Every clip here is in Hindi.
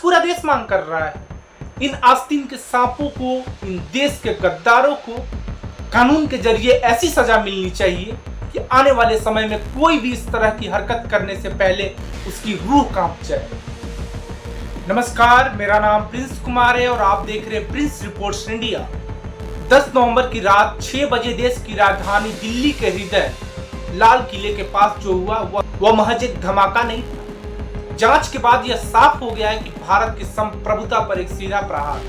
पूरा देश मांग कर रहा है। इन आस्तीन के सांपों को, इन देश के गद्दारों को कानून के जरिए ऐसी सजा मिलनी चाहिए कि आने वाले समय में कोई भी इस तरह की हरकत करने से पहले उसकी रूह कांप जाए। नमस्कार, मेरा नाम प्रिंस कुमार है और आप देख रहे हैं प्रिंस रिपोर्ट्स इंडिया। 10 नवंबर की रात 6 बजे देश की राजधानी दिल्ली के हृदय लाल किले के पास जो हुआ वह महज एक धमाका नहीं था। जांच के बाद यह साफ हो गया है कि भारत की संप्रभुता पर एक सीधा प्रहार।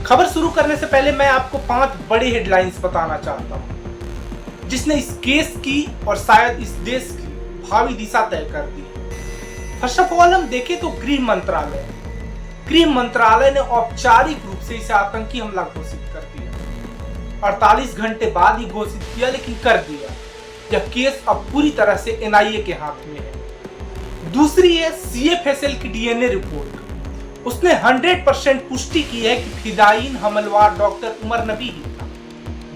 खबर शुरू करने से पहले मैं आपको 5 बड़ी हेडलाइंस बताना चाहता हूं जिसने इस केस की और शायद इस देश की भावी दिशा तय कर दी। फर्स्ट ऑफ ऑल हम देखें तो गृह मंत्रालय ने औपचारिक रूप से इसे आतंकी हमला घोषित कर दिया। 48 घंटे बाद ही घोषित किया, लेकिन कर दिया। यह केस अब पूरी तरह से एनआईए के हाथ में है। दूसरी है सीएफएसएल की डीएनए रिपोर्ट। उसने 100% पुष्टि की है कि फिदायीन हमलवार डॉक्टर उमर नबी ही था।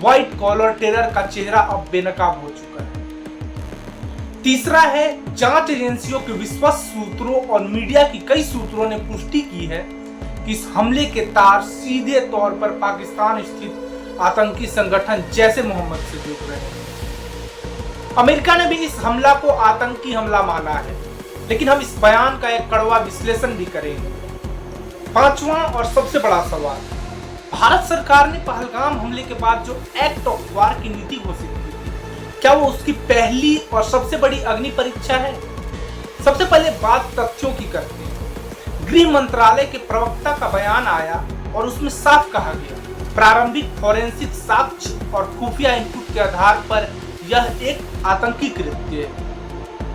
व्हाइट कॉलर टेरर का चेहरा अब बेनकाब हो चुका है। तीसरा है जांच एजेंसियों के विश्वस्त सूत्रों और मीडिया की कई सूत्रों ने पुष्टि की है कि इस हमले के तार सीधे तौर पर पाकिस्तान स्थित आतंकी संगठन जैसे मोहम्मद से जुड़ रहे हैं। अमेरिका ने भी इस हमला को आतंकी हमला माना है, लेकिन हम इस बयान का एक कड़वा विश्लेषण भी करेंगे। पांचवा और सबसे बड़ा सवाल, भारत सरकार ने पहलगाम हमले के बाद जो एक्ट ऑफ वार की नीति घोषित की थी, क्या वो उसकी पहली और सबसे बड़ी अग्नि परीक्षा है? सबसे पहले बात तथ्यों की करते हैं। गृह मंत्रालय के प्रवक्ता का बयान आया और उसमें साफ कहा गया, प्रारंभिक फॉरेंसिक साक्ष्य और खुफिया इनपुट के आधार पर यह एक आतंकी कृत्य है।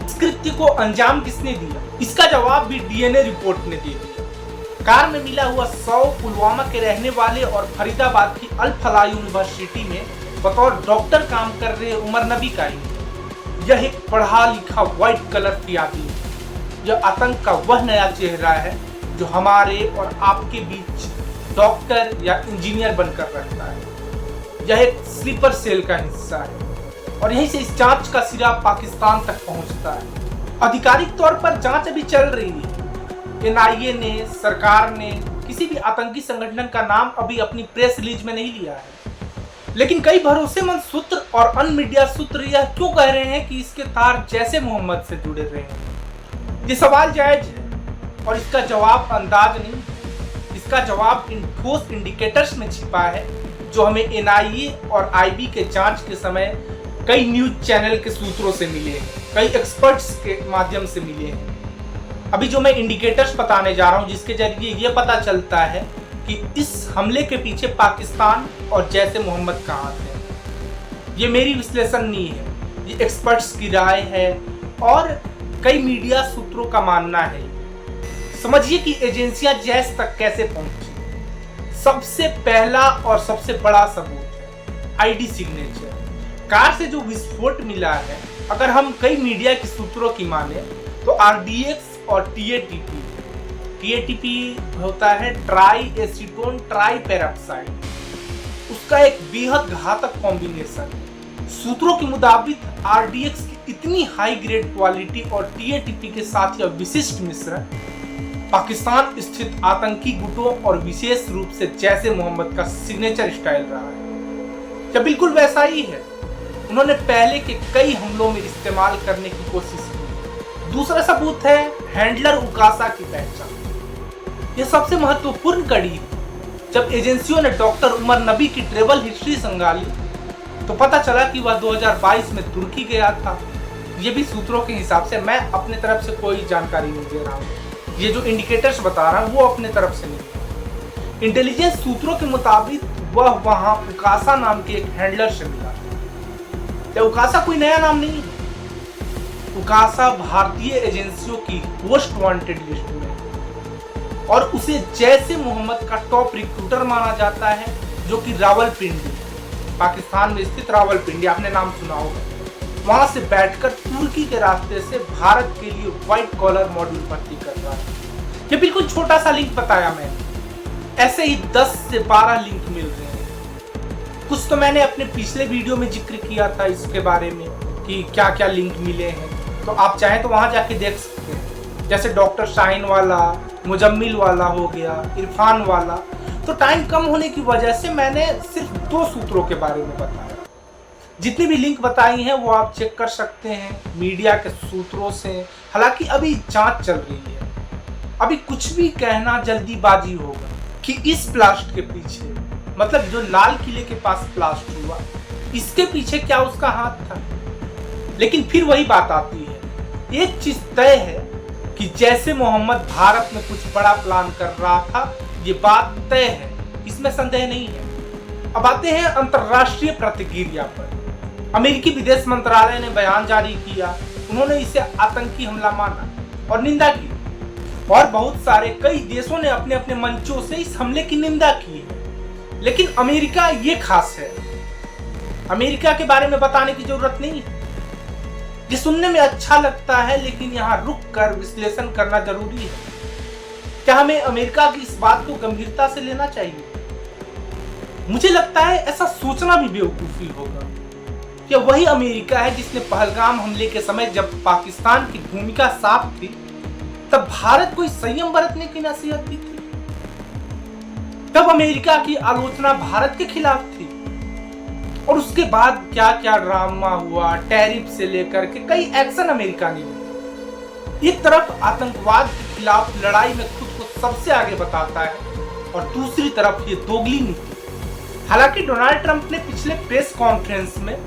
इस कृत्य को अंजाम किसने दिया? इसका जवाब भी डीएनए रिपोर्ट ने दे दिया। कार में मिला हुआ 100 पुलवामा के रहने वाले और फरीदाबाद की अल फलाह यूनिवर्सिटी में बतौर डॉक्टर काम कर रहे उमर नबी का ही। यह एक पढ़ा लिखा व्हाइट कलर फियादी है। यह आतंक का वह नया चेहरा है जो हमारे और आपके बीच डॉक्टर या इंजीनियर बनकर रहता है। यह एक स्लीपर सेल का हिस्सा है और यहीं से इस जांच का सिरा पाकिस्तान तक पहुंचता है। आधिकारिक तौर पर जांच अभी चल रही है। एनआईए ने, सरकार ने किसी भी आतंकी संगठन का नाम अभी अपनी प्रेस रिलीज में नहीं लिया है, लेकिन कई भरोसेमंद सूत्र और अन्य मीडिया सूत्र यह क्यों कह रहे हैं कि इसके तार जैसे मोहम्मद से जुड़े रहे हैं? ये सवाल जायज है और इसका जवाब अंदाज नहीं, इसका जवाब इन ठोस इंडिकेटर्स में छिपा है जो हमें एनआईए और आईबी के जांच के समय कई न्यूज चैनल के सूत्रों से मिले हैं, कई एक्सपर्ट्स के माध्यम से मिले हैं। अभी जो मैं इंडिकेटर्स बताने जा रहा हूं, जिसके जरिए ये पता चलता है कि इस हमले के पीछे पाकिस्तान और जैसे मोहम्मद का हाथ है। ये मेरी विश्लेषण नहीं है, ये एक्सपर्ट्स की राय है और कई मीडिया सूत्रों का मानना है। समझिए कि एजेंसियां जैस तक कैसे पहुंची। सबसे पहला और सबसे बड़ा सबूत है आईडी सिग्नेचर। कार से जो विस्फोट मिला है, अगर हम कई मीडिया के सूत्रों की माने तो आरडीएक्स और टीएटीपी होता है ट्राई एसीटोन ट्राई पेरोक्साइड, उसका एक बेहद घातक कॉम्बिनेशन है। सूत्रों के मुताबिक आरडीएक्स की इतनी हाई ग्रेड क्वालिटी और टीएटीपी के साथ यह विशिष्ट मिश्रण पाकिस्तान स्थित आतंकी गुटों और विशेष रूप से जैसे मोहम्मद का सिग्नेचर स्टाइल रहा है। यह बिल्कुल वैसा ही है। उन्होंने पहले के कई हमलों में इस्तेमाल करने की कोशिश की। दूसरा सबूत है हैंडलर उकासा की पहचान। यह सबसे महत्वपूर्ण कड़ी है। जब एजेंसियों ने डॉक्टर उमर नबी की ट्रेवल हिस्ट्री संगाली तो पता चला कि वह 2022 में तुर्की गया था। ये भी सूत्रों के हिसाब से, मैं अपने तरफ से कोई जानकारी नहीं दे रहा हूँ। ये जो इंडिकेटर्स बता रहा हूँ वो अपने तरफ से नहीं। इंटेलिजेंस सूत्रों के मुताबिक वह वहां उकासा नाम के एक हैंडलर से मिला। उकासा कोई नया नाम नहीं है। उकासा भारतीय एजेंसियों की मोस्ट वांटेड लिस्ट में और उसे जैसे मोहम्मद का टॉप रिक्रूटर माना जाता है, जो कि रावलपिंडी, पाकिस्तान में स्थित रावलपिंडी, आपने नाम सुना होगा, वहां से बैठकर तुर्की के रास्ते से भारत के लिए व्हाइट कॉलर मॉड्यूल भर्ती कर रहा है। ये बिल्कुल छोटा सा लिंक बताया मैंने, ऐसे ही 10 से 12 लिंक मिल रहे हैं। कुछ तो मैंने अपने पिछले वीडियो में जिक्र किया था इसके बारे में कि क्या क्या लिंक मिले हैं, तो आप चाहें तो वहां जाके देख सकते हैं। जैसे डॉक्टर शाहीन वाला, मुजम्मिल वाला हो गया, इरफान वाला। तो टाइम कम होने की वजह से मैंने सिर्फ 2 सूत्रों के बारे में बताया। जितनी भी लिंक बताई हैं वो आप चेक कर सकते हैं मीडिया के सूत्रों से। हालांकि अभी जांच चल रही है, अभी कुछ भी कहना जल्दीबाजी होगा कि इस ब्लास्ट के पीछे, मतलब जो लाल किले के पास ब्लास्ट हुआ, इसके पीछे क्या उसका हाथ था। लेकिन फिर वही बात आती है, एक चीज तय है कि जैसे मोहम्मद भारत में कुछ बड़ा प्लान कर रहा था, ये बात तय है, इसमें संदेह नहीं है। अब आते हैं अंतरराष्ट्रीय प्रतिक्रिया पर। अमेरिकी विदेश मंत्रालय ने बयान जारी किया, उन्होंने इसे आतंकी हमला माना और निंदा की, और बहुत सारे कई देशों ने अपने अपने मंचों से इस हमले की निंदा की है। लेकिन अमेरिका ये खास है, अमेरिका के बारे में बताने की जरूरत नहीं है। ये सुनने में अच्छा लगता है, लेकिन यहाँ रुक कर विश्लेषण करना जरूरी है। क्या हमें अमेरिका की इस बात को गंभीरता से लेना चाहिए? मुझे लगता है ऐसा सोचना भी बेवकूफी होगा। क्या वही अमेरिका है जिसने पहलगाम हमले के समय, जब पाकिस्तान की भूमिका साफ थी, तब भारत को संयम बरतने की नसीहत दी थी? तब अमेरिका की आलोचना भारत के खिलाफ थी, और उसके बाद क्या क्या ड्रामा हुआ, टैरिफ से लेकर के कई एक्शन अमेरिका ने लिए। एक तरफ आतंकवाद के खिलाफ लड़ाई में खुद को सबसे आगे बताता है, और दूसरी तरफ ये दोगली नीति। हालांकि डोनाल्ड ट्रंप ने पिछले प्रेस कॉन्फ्रेंस में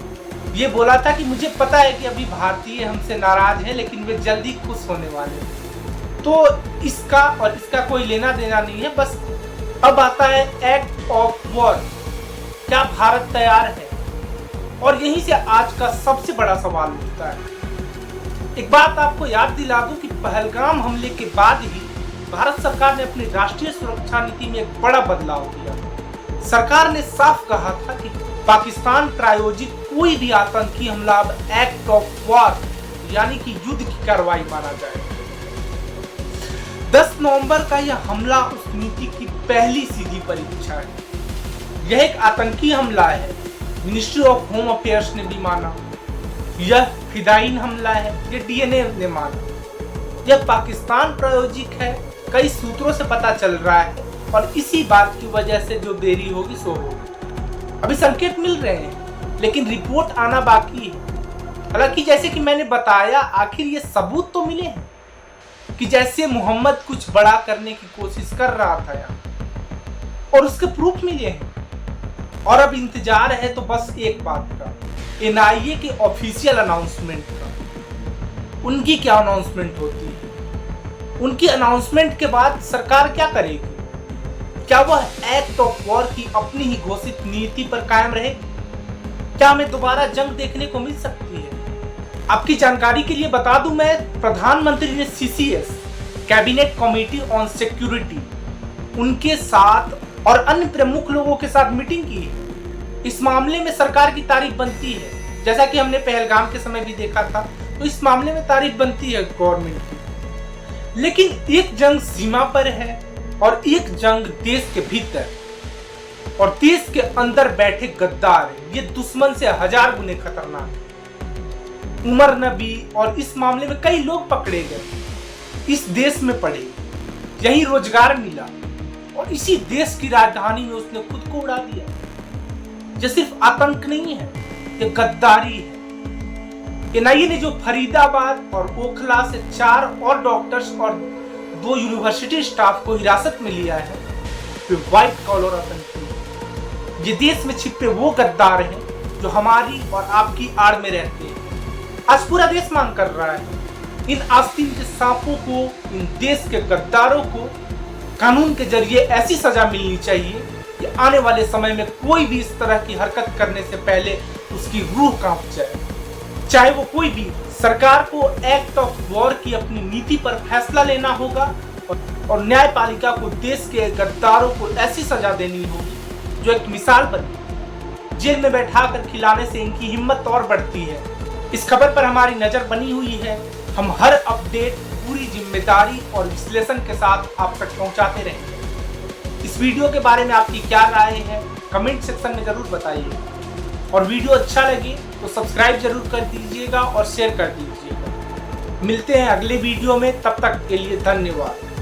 ये बोला था कि मुझे पता है कि अभी भारतीय हमसे नाराज हैं, लेकिन वे जल्दी खुश होने वाले हैं। तो इसका और इसका कोई लेना देना नहीं है। बस अब आता है एक्ट ऑफ वॉर। क्या भारत तैयार है? और यहीं से आज का सबसे बड़ा सवाल उठता है। एक बात आपको याद दिला दूं कि पहलगाम हमले के बाद ही भारत सरकार ने अपनी राष्ट्रीय सुरक्षा नीति में एक बड़ा बदलाव किया। सरकार ने साफ कहा था कि पाकिस्तान प्रायोजित कोई भी आतंकी हमला अब एक्ट ऑफ वॉर, यानी कि युद्ध की कार्रवाई माना जाएगा। 10 नवंबर का यह हमला उस नीति की पहली सीधी परीक्षा है। यह एक आतंकी हमला है, मिनिस्ट्री ऑफ होम अफेयर्स ने भी माना। यह फिदायीन हमला है, यह डीएनए ने माना। यह पाकिस्तान प्रायोजिक है, कई सूत्रों से पता चल रहा है, और इसी बात की वजह से जो देरी होगी सो होगी। अभी संकेत मिल रहे हैं, लेकिन रिपोर्ट आना बाकी है। हालांकि जैसे कि मैंने बताया, आखिर ये सबूत तो मिले हैं कि जैसे मोहम्मद कुछ बड़ा करने की कोशिश कर रहा था यहाँ, और उसके प्रूफ मिले हैं। और अब इंतजार है तो बस एक बात का, एनआईए के ऑफिशियल अनाउंसमेंट का। उनकी क्या अनाउंसमेंट होती है? उनकी अनाउंसमेंट के बाद सरकार क्या करेगी? क्या वह एक्ट ऑफ वॉर की अपनी ही घोषित नीति पर कायम रहेगी? क्या हमें दोबारा जंग देखने को मिल सकती है? आपकी जानकारी के लिए बता दूं, मैं प्रधानमंत्री ने CCS, cabinet committee on security, उनके साथ और अन्य प्रमुख लोगों के साथ मीटिंग की है। इस मामले में सरकार की तारीफ बनती है, जैसा कि हमने पहलगाम के समय भी देखा था। तो इस मामले में तारीफ बनती है गवर्नमेंट की। लेकिन एक जंग सीमा पर है और एक जंग देश के भीतर, और देश के अंदर बैठे गद्दार, ये दुश्मन से 1000 गुने खतरनाक है। उमर नबी और इस मामले में कई लोग पकड़े गए, इस देश में पड़े, यही रोजगार मिला, और इसी देश की राजधानी में उसने खुद को उड़ा दिया। ये सिर्फ आतंक नहीं है, ये गद्दारी है। एनआईए ने जो फरीदाबाद और ओखला से 4 और डॉक्टर्स और 2 यूनिवर्सिटी स्टाफ को हिरासत में लिया है, वे व्हाइट कॉलर आतंकी। ये देश में छिपे वो गद्दार हैं जो हमारी और आपकी आड़ में रहते हैं। आज पूरा देश मांग कर रहा है इन आस्तीन के सांपों को, इन देश के गद्दारों को कानून के जरिए ऐसी सजा मिलनी चाहिए कि आने वाले समय में कोई भी इस तरह की हरकत करने से पहले उसकी रूह कांप जाए, चाहे वो कोई भी। सरकार को एक्ट ऑफ वॉर की अपनी नीति पर फैसला लेना होगा, और न्यायपालिका को देश के गद्दारों को ऐसी सजा देनी होगी जो एक मिसाल बने। जेल में बैठाकर खिलाने से इनकी हिम्मत और बढ़ती है। इस खबर पर हमारी नजर बनी हुई है। हम हर अपडेट पूरी जिम्मेदारी और विश्लेषण के साथ आप तक पहुंचाते रहेंगे। इस वीडियो के बारे में आपकी क्या राय है, कमेंट सेक्शन में जरूर बताइए, और वीडियो अच्छा लगे तो सब्सक्राइब जरूर कर दीजिएगा और शेयर कर दीजिएगा। मिलते हैं अगले वीडियो में, तब तक के लिए धन्यवाद।